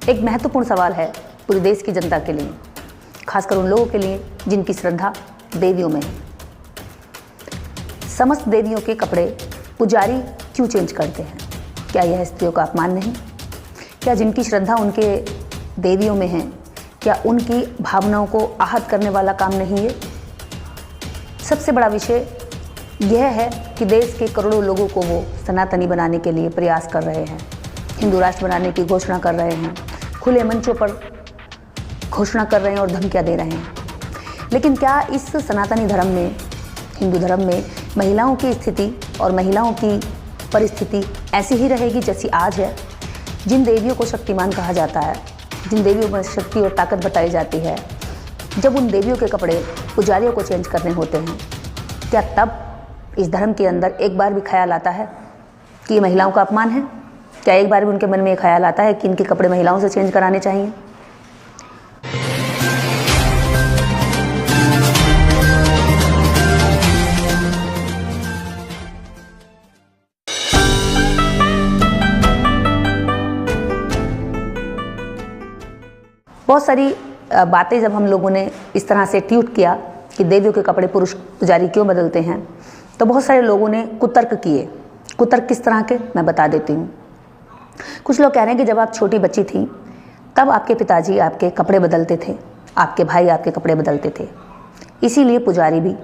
एक महत्वपूर्ण सवाल है पूरे देश की जनता के लिए, खासकर उन लोगों के लिए जिनकी श्रद्धा देवियों में है। समस्त देवियों के कपड़े पुजारी क्यों चेंज करते हैं? क्या यह स्त्रियों का अपमान नहीं? क्या जिनकी श्रद्धा उनके देवियों में है, क्या उनकी भावनाओं को आहत करने वाला काम नहीं है? सबसे बड़ा विषय यह है कि देश के करोड़ों लोगों को वो सनातनी बनाने के लिए प्रयास कर रहे हैं, हिंदू राष्ट्र बनाने की घोषणा कर रहे हैं, खुले मंचों पर घोषणा कर रहे हैं और धमकियां दे रहे हैं। लेकिन क्या इस सनातनी धर्म में, हिंदू धर्म में महिलाओं की स्थिति और महिलाओं की परिस्थिति ऐसी ही रहेगी जैसी आज है? जिन देवियों को शक्तिमान कहा जाता है, जिन देवियों में शक्ति और ताकत बताई जाती है, जब उन देवियों के कपड़े पुजारियों को चेंज करने होते हैं, क्या तब इस धर्म के अंदर एक बार भी ख्याल आता है कि ये महिलाओं का अपमान है? क्या एक बार भी उनके मन में ये ख्याल आता है कि इनके कपड़े महिलाओं से चेंज कराने चाहिए? बहुत सारी बातें जब हम लोगों ने इस तरह से ट्वीट किया कि देवियों के कपड़े पुरुष पुजारी क्यों बदलते हैं, तो बहुत सारे लोगों ने कुतर्क किए। कुतर्क किस तरह के, मैं बता देती हूँ। कुछ लोग कह रहे हैं कि जब आप छोटी बच्ची थी तब आपके पिताजी आपके कपड़े बदलते थे, आपके भाई आपके कपड़े बदलते थे, इसीलिए पुजारी भी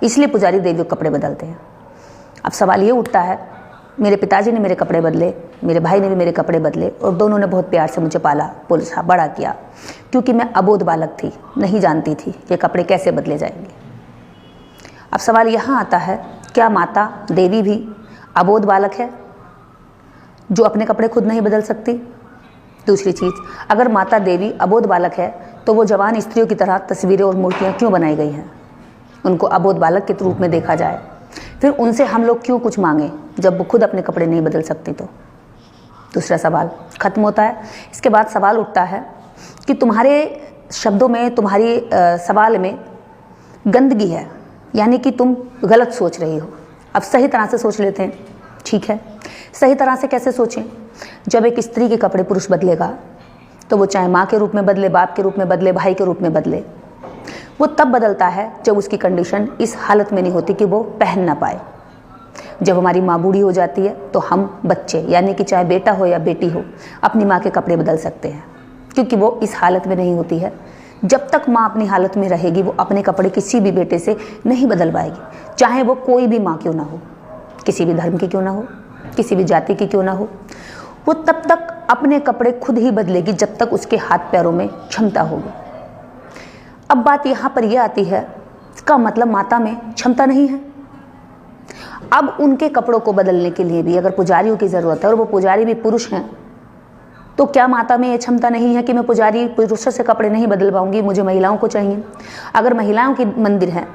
इसलिए पुजारी देवियों के कपड़े बदलते हैं। अब सवाल ये उठता है, मेरे पिताजी ने मेरे कपड़े बदले, मेरे भाई ने भी मेरे कपड़े बदले और दोनों ने बहुत प्यार से मुझे पाला पोसा बड़ा किया, क्योंकि मैं अबोध बालक थी, नहीं जानती थी ये कपड़े कैसे बदले जाएंगे। अब सवाल यहाँ आता है, क्या माता देवी भी अबोध बालक है जो अपने कपड़े खुद नहीं बदल सकती? दूसरी चीज़, अगर माता देवी अबोध बालक है तो वो जवान स्त्रियों की तरह तस्वीरें और मूर्तियाँ क्यों बनाई गई हैं? उनको अबोध बालक के रूप में देखा जाए, फिर उनसे हम लोग क्यों कुछ मांगें जब वो खुद अपने कपड़े नहीं बदल सकती? तो दूसरा सवाल खत्म होता है। इसके बाद सवाल उठता है कि तुम्हारे शब्दों में, तुम्हारी सवाल में गंदगी है, यानी कि तुम गलत सोच रही हो। अब सही तरह से सोच लेते हैं। ठीक है, सही तरह से कैसे सोचें? जब एक स्त्री के कपड़े पुरुष बदलेगा तो वो चाहे माँ के रूप में बदले, बाप के रूप में बदले, भाई के रूप में बदले, वो तब बदलता है जब उसकी कंडीशन इस हालत में नहीं होती कि वो पहन ना पाए। जब हमारी माँ बूढ़ी हो जाती है तो हम बच्चे, यानी कि चाहे बेटा हो या बेटी हो, अपनी माँ के कपड़े बदल सकते हैं, क्योंकि वो इस हालत में नहीं होती है। जब तक माँ अपनी हालत में रहेगी वो अपने कपड़े किसी भी बेटे से नहीं बदल पाएगी, चाहे वो कोई भी माँ क्यों ना हो, किसी भी धर्म की क्यों ना हो, किसी भी जाति की क्यों ना हो। वो तब तक अपने कपड़े खुद ही बदलेगी जब तक उसके हाथ पैरों में क्षमता होगी। अब बात यहाँ पर यह आती है, इसका मतलब माता में क्षमता नहीं है। अब उनके कपड़ों को बदलने के लिए भी अगर पुजारियों की ज़रूरत है और वो पुजारी भी पुरुष हैं, तो क्या माता में ये क्षमता नहीं है कि मैं पुजारी पुरुषों से कपड़े नहीं बदल पाऊंगी, मुझे महिलाओं को चाहिए? अगर महिलाओं की मंदिर है,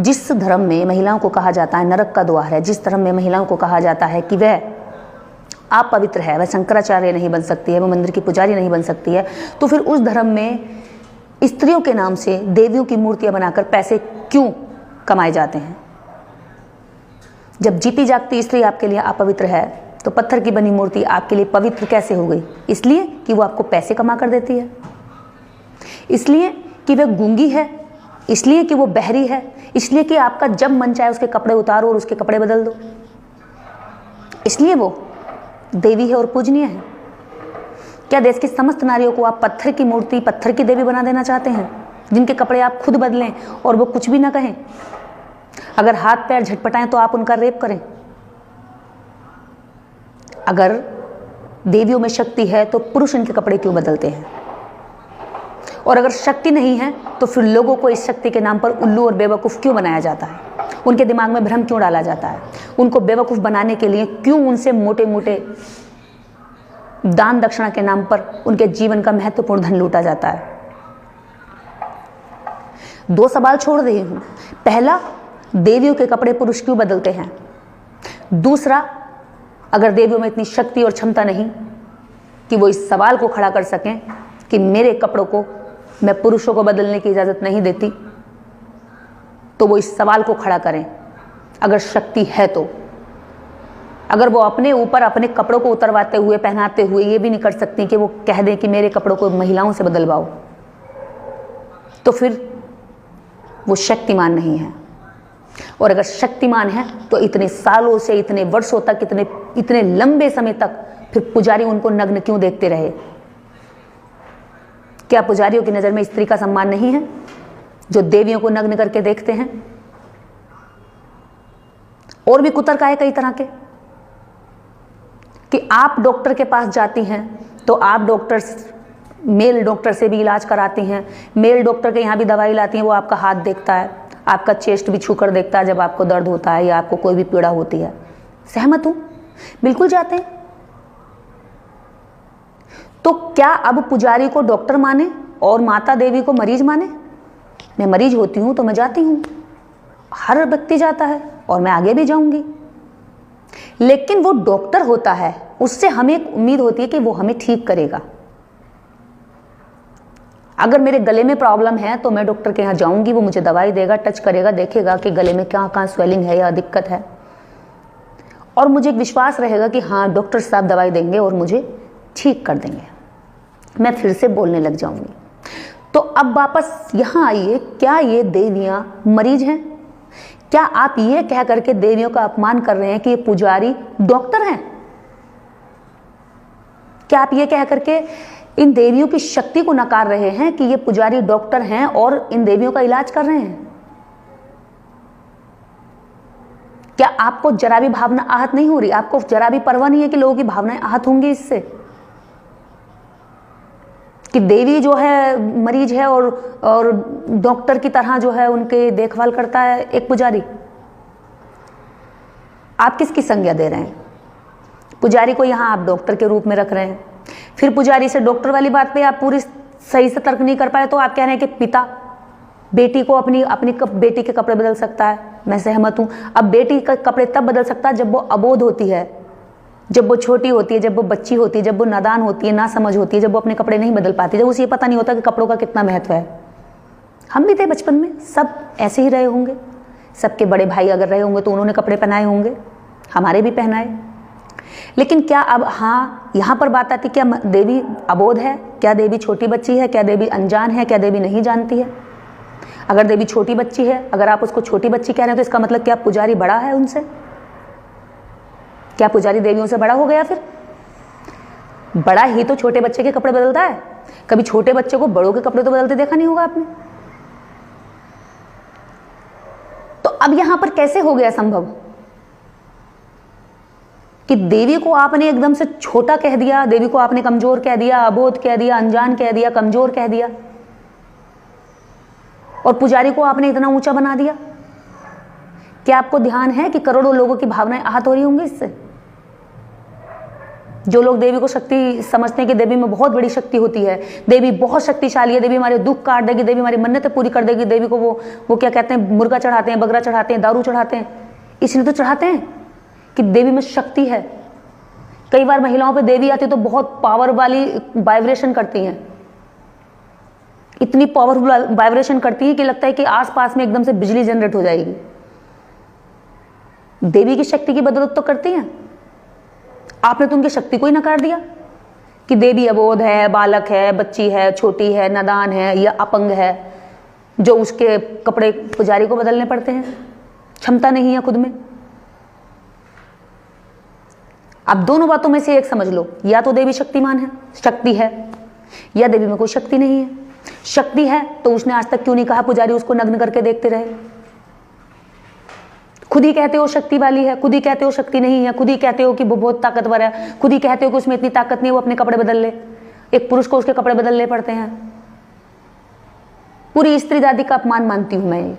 जिस धर्म में महिलाओं को कहा जाता है नरक का द्वार है, जिस धर्म में महिलाओं को कहा जाता है कि वह आप पवित्र है, वह शंकराचार्य नहीं बन सकती है, वह मंदिर की पुजारी नहीं बन सकती है, तो फिर उस धर्म में स्त्रियों के नाम से देवियों की मूर्तियां बनाकर पैसे क्यों कमाए जाते हैं? जब जीती जागती स्त्री आपके लिए अपवित्र है तो पत्थर की बनी मूर्ति आपके लिए पवित्र कैसे हो गई? इसलिए कि वो आपको पैसे कमा कर देती है, इसलिए कि वह गूंगी है, इसलिए कि वो बहरी है, इसलिए कि आपका जब मन चाहे उसके कपड़े उतारो और उसके कपड़े बदल दो, इसलिए वो देवी है और पूजनीय है? क्या देश की समस्त नारियों को आप पत्थर की मूर्ति, पत्थर की देवी बना देना चाहते हैं, जिनके कपड़े आप खुद बदलें और वो कुछ भी ना कहें? अगर हाथ पैर झटपटाएं तो आप उनका रेप करें। अगर देवियों में शक्ति है तो पुरुष इनके कपड़े क्यों बदलते हैं? और अगर शक्ति नहीं है तो फिर लोगों को इस शक्ति के नाम पर उल्लू और बेवकूफ़ क्यों बनाया जाता है? उनके दिमाग में भ्रम क्यों डाला जाता है? उनको बेवकूफ़ बनाने के लिए क्यों उनसे मोटे मोटे दान दक्षिणा के नाम पर उनके जीवन का महत्वपूर्ण धन लूटा जाता है? दो सवाल छोड़ रही हूं। पहला, देवियों के कपड़े पुरुष क्यों बदलते हैं? दूसरा, अगर देवियों में इतनी शक्ति और क्षमता नहीं कि वो इस सवाल को खड़ा कर सकें कि मेरे कपड़ों को मैं पुरुषों को बदलने की इजाज़त नहीं देती, तो वो इस सवाल को खड़ा करें। अगर शक्ति है तो अगर वो अपने ऊपर अपने कपड़ों को उतरवाते हुए, पहनाते हुए ये भी नहीं कर सकती कि वो कह दें कि मेरे कपड़ों को महिलाओं से बदलवाओ, तो फिर वो शक्तिमान नहीं है। और अगर शक्तिमान है तो इतने सालों से, इतने वर्षों तक, इतने लंबे समय तक फिर पुजारी उनको नग्न क्यों देखते रहे? क्या पुजारियों की नजर में स्त्री का सम्मान नहीं है जो देवियों को नग्न करके देखते हैं? और भी कुतर्क आए कई तरह के कि आप डॉक्टर के पास जाती हैं तो आप मेल डॉक्टर से भी इलाज कराती हैं, मेल डॉक्टर के यहाँ भी दवाई लाती हैं, वो आपका हाथ देखता है, आपका चेस्ट भी छूकर देखता है जब आपको दर्द होता है या आपको कोई भी पीड़ा होती है। सहमत हूं, बिल्कुल जाते हैं। तो क्या अब पुजारी को डॉक्टर माने और माता देवी को मरीज माने? मैं मरीज होती हूं तो मैं जाती हूं, हर व्यक्ति जाता है और मैं आगे भी जाऊंगी, लेकिन वो डॉक्टर होता है, उससे हमें एक उम्मीद होती है कि वो हमें ठीक करेगा। अगर मेरे गले में प्रॉब्लम है तो मैं डॉक्टर के यहाँ जाऊंगी, वो मुझे दवाई देगा, टच करेगा, देखेगा कि गले में कहाँ कहाँ स्वेलिंग है या दिक्कत है, और मुझे एक विश्वास रहेगा कि हाँ डॉक्टर साहब दवाई देंगे और मुझे ठीक कर देंगे। मैं फिर से बोलने लग जाऊंगी। तो अब वापस यहाँ आइए, क्या ये देवियां मरीज हैं? क्या आप ये कह करके देवियों का अपमान कर रहे हैं कि ये पुजारी डॉक्टर हैं? क्या आप ये कह करके इन देवियों की शक्ति को नकार रहे हैं कि ये पुजारी डॉक्टर हैं और इन देवियों का इलाज कर रहे हैं? क्या आपको जरा भी भावना आहत नहीं हो रही? आपको जरा भी परवाह नहीं है कि लोगों की भावनाएं आहत होंगी इससे कि देवी जो है मरीज है और डॉक्टर की तरह जो है उनके देखभाल करता है एक पुजारी? आप किसकी संज्ञा दे रहे हैं? पुजारी को यहां आप डॉक्टर के रूप में रख रहे हैं, फिर पुजारी से डॉक्टर वाली बात पे आप पूरी सही से तर्क नहीं कर पाए तो आप कह रहे हैं कि पिता बेटी को अपनी बेटी के कपड़े बदल सकता है। मैं सहमत हूं। अब बेटी का कपड़े तब बदल सकता है जब वो अबोध होती है, जब वो छोटी होती है, जब वो बच्ची होती है, जब वो नादान होती है, ना समझ होती है, जब वो अपने कपड़े नहीं बदल पाती, जब उसे ये पता नहीं होता कि कपड़ों का कितना महत्व है। हम भी थे बचपन में, सब ऐसे ही रहे होंगे। सबके बड़े भाई अगर रहे होंगे तो उन्होंने कपड़े पहनाए होंगे, हमारे भी पहनाए। लेकिन क्या अब हाँ यहाँ पर बात आती, क्या देवी अबोध है? क्या देवी छोटी बच्ची है? क्या देवी अनजान है? क्या देवी नहीं जानती है? अगर देवी छोटी बच्ची है, अगर आप उसको छोटी बच्ची कह रहे हैं तो इसका मतलब क्या पुजारी बड़ा है उनसे? क्या पुजारी देवियों से बड़ा हो गया? फिर बड़ा ही तो छोटे बच्चे के कपड़े बदलता है। कभी छोटे बच्चे को बड़ों के कपड़े तो बदलते देखा नहीं होगा आपने। तो अब यहां पर कैसे हो गया संभव कि देवी को आपने एकदम से छोटा कह दिया, देवी को आपने कमजोर कह दिया, अबोध कह दिया, अनजान कह दिया, कमजोर कह दिया, और पुजारी को आपने इतना ऊंचा बना दिया? क्या आपको ध्यान है कि करोड़ों लोगों की भावनाएं आहत हो रही होंगी इससे? जो लोग देवी को शक्ति समझते हैं कि देवी में बहुत बड़ी शक्ति होती है, देवी बहुत शक्तिशाली है, देवी हमारे दुख काट देगी, देवी हमारी मन्नतें पूरी कर देगी, देवी को वो क्या कहते हैं, मुर्गा चढ़ाते हैं, बकरा चढ़ाते हैं, दारू चढ़ाते हैं, इसलिए तो चढ़ाते हैं कि देवी में शक्ति है। कई बार महिलाओं पे देवी आती तो बहुत पावर वाली वाइब्रेशन करती हैं, इतनी पावरफुल वाइब्रेशन करती है कि लगता है कि आसपास में एकदम से बिजली जनरेट हो जाएगी। देवी की शक्ति की बदौलत तो करती हैं। आपने तो उनकी शक्ति को ही नकार दिया कि देवी अबोध है, बालक है, बच्ची है, छोटी है, नादान है या अपंग है, जो उसके कपड़े पुजारी को बदलने पड़ते हैं, क्षमता नहीं है खुद में। अब दोनों बातों में से एक समझ लो, या तो देवी शक्तिमान है, शक्ति है, या देवी में कोई शक्ति नहीं है। शक्ति है तो उसने आज तक क्यों नहीं कहा पुजारी उसको नग्न करके देखते रहे? खुद ही कहते हो शक्ति वाली है, खुद ही कहते हो शक्ति नहीं है, खुद ही कहते हो कि वो बहुत ताकतवर है, खुद ही कहते हो कि उसमें इतनी ताकत नहीं है वो अपने कपड़े बदल ले। एक पुरुष को उसके कपड़े बदलने पड़ते हैं। पूरी स्त्री जाति का अपमान मानती हूं मैं।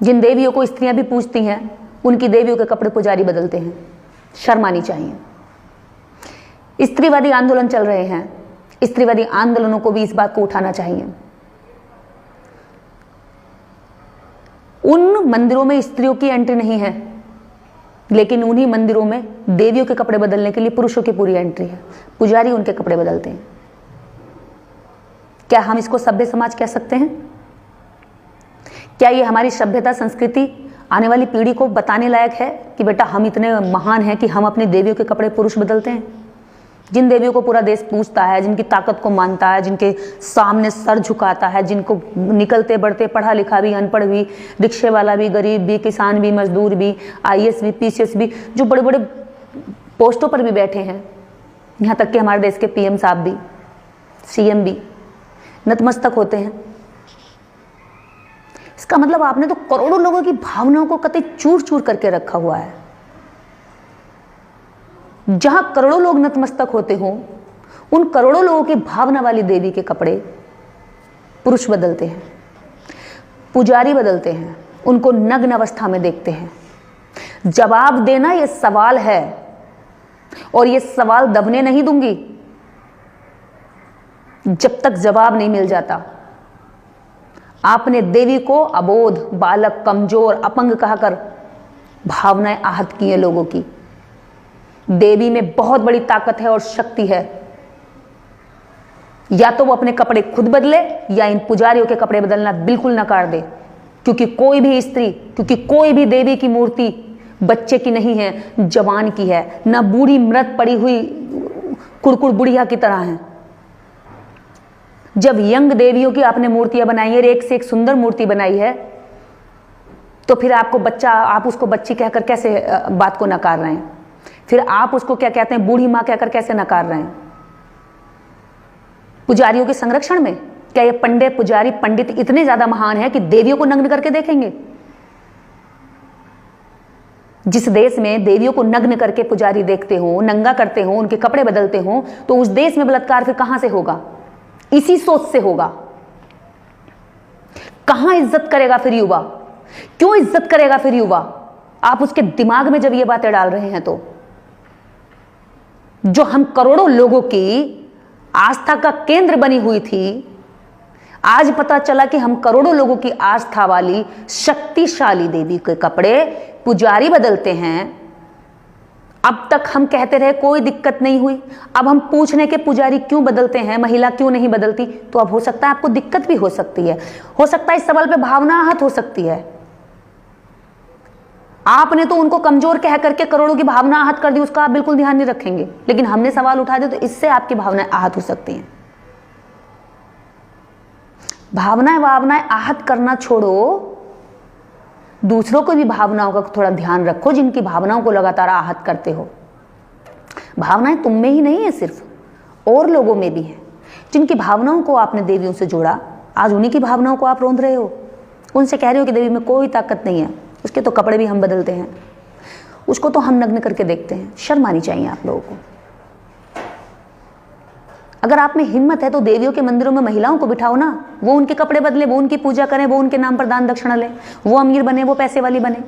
जिन देवियों को स्त्रियां भी पूजती हैं उनकी देवियों के कपड़े पुजारी बदलते हैं, शर्म आनी चाहिए। स्त्रीवादी आंदोलन चल रहे हैं, स्त्रीवादी आंदोलनों को भी इस बात को उठाना चाहिए। उन मंदिरों में स्त्रियों की एंट्री नहीं है, लेकिन उन्हीं मंदिरों में देवियों के कपड़े बदलने के लिए पुरुषों की पूरी एंट्री है। पुजारी उनके कपड़े बदलते हैं। क्या हम इसको सभ्य समाज कह सकते हैं? क्या ये हमारी सभ्यता, संस्कृति आने वाली पीढ़ी को बताने लायक है कि बेटा हम इतने महान हैं कि हम अपनी देवियों के कपड़े पुरुष बदलते हैं। जिन देवियों को पूरा देश पूजता है, जिनकी ताकत को मानता है, जिनके सामने सर झुकाता है, जिनको निकलते बढ़ते पढ़ा लिखा भी, अनपढ़ भी, रिक्शे वाला भी, गरीब भी, किसान भी, मजदूर भी, IAS भी, PCS भी, जो बड़े बड़े पोस्टों पर भी बैठे हैं, यहाँ तक कि हमारे देश के PM साहब भी, CM भी नतमस्तक होते हैं। इसका मतलब आपने तो करोड़ों लोगों की भावनाओं को कतई चूर चूर करके रखा हुआ है। जहां करोड़ों लोग नतमस्तक होते हों, उन करोड़ों लोगों की भावना वाली देवी के कपड़े पुरुष बदलते हैं, पुजारी बदलते हैं, उनको नग्न अवस्था में देखते हैं। जवाब देना यह सवाल है और यह सवाल दबने नहीं दूंगी जब तक जवाब नहीं मिल जाता। आपने देवी को अबोध, बालक, कमजोर, अपंग कहकर भावनाएं आहत की हैं लोगों की। देवी में बहुत बड़ी ताकत है और शक्ति है। या तो वो अपने कपड़े खुद बदले या इन पुजारियों के कपड़े बदलना बिल्कुल नकार दे, क्योंकि कोई भी स्त्री, क्योंकि कोई भी देवी की मूर्ति बच्चे की नहीं है, जवान की है, ना बूढ़ी मृत पड़ी हुई कुड़कुड़ बुढ़िया की तरह है। जब यंग देवियों की आपने मूर्तियां बनाई है, एक से एक सुंदर मूर्ति बनाई है, तो फिर आप उसको बच्ची कहकर कैसे बात को नकार रहे हैं? फिर आप उसको क्या कहते हैं, बूढ़ी मां कहकर कैसे नकार रहे हैं? पुजारियों के संरक्षण में क्या ये पंडित इतने ज्यादा महान है कि देवियों को नग्न करके देखेंगे? जिस देश में देवियों को नग्न करके पुजारी देखते हो, नंगा करते हो, उनके कपड़े बदलते हो, तो उस देश में बलात्कार फिर कहां से होगा? इसी सोच से होगा। कहां इज्जत करेगा फिर युवा? क्यों इज्जत करेगा फिर युवा? आप उसके दिमाग में जब ये बातें डाल रहे हैं, तो जो हम करोड़ों लोगों की आस्था का केंद्र बनी हुई थी, आज पता चला कि हम करोड़ों लोगों की आस्था वाली शक्तिशाली देवी के कपड़े पुजारी बदलते हैं। अब तक हम कहते रहे कोई दिक्कत नहीं हुई, अब हम पूछ रहे कि पुजारी क्यों बदलते हैं, महिला क्यों नहीं बदलती? तो अब हो सकता है आपको दिक्कत भी हो सकती है, हो सकता है इस सवाल पे भावना आहत हो सकती है। आपने तो उनको कमजोर कह करके करोड़ों की भावना आहत कर दी, उसका आप बिल्कुल ध्यान नहीं रखेंगे, लेकिन हमने सवाल उठा दिया तो इससे आपकी भावनाएं आहत हो सकती हैं। भावनाएं आहत करना छोड़ो, दूसरों को भी भावनाओं का थोड़ा ध्यान रखो, जिनकी भावनाओं को लगातार आहत करते हो। भावनाएं तुम में ही नहीं है, सिर्फ और लोगों में भी है, जिनकी भावनाओं को आपने देवियों से जोड़ा। आज उन्हीं की भावनाओं को आप रोंद रहे हो, उनसे कह रहे हो कि देवी में कोई ताकत नहीं है, उसके तो कपड़े भी हम बदलते हैं, उसको तो हम नग्न करके देखते हैं। शर्म आनी चाहिए आप लोगों को। अगर आप में हिम्मत है तो देवियों के मंदिरों में महिलाओं को बिठाओ ना, वो उनके कपड़े बदले, वो उनकी पूजा करें, वो उनके नाम पर दान दक्षिणा लें, वो अमीर बने, वो पैसे वाली बने।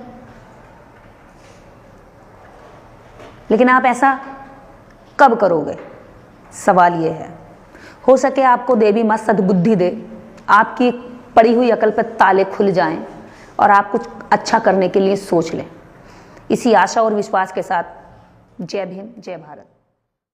लेकिन आप ऐसा कब करोगे? सवाल ये है। हो सके आपको देवी मां सद्बुद्धि दे, आपकी पड़ी हुई अकल पर ताले खुल जाएं और आप कुछ अच्छा करने के लिए सोच लें। इसी आशा और विश्वास के साथ जय भीम, जय भारत।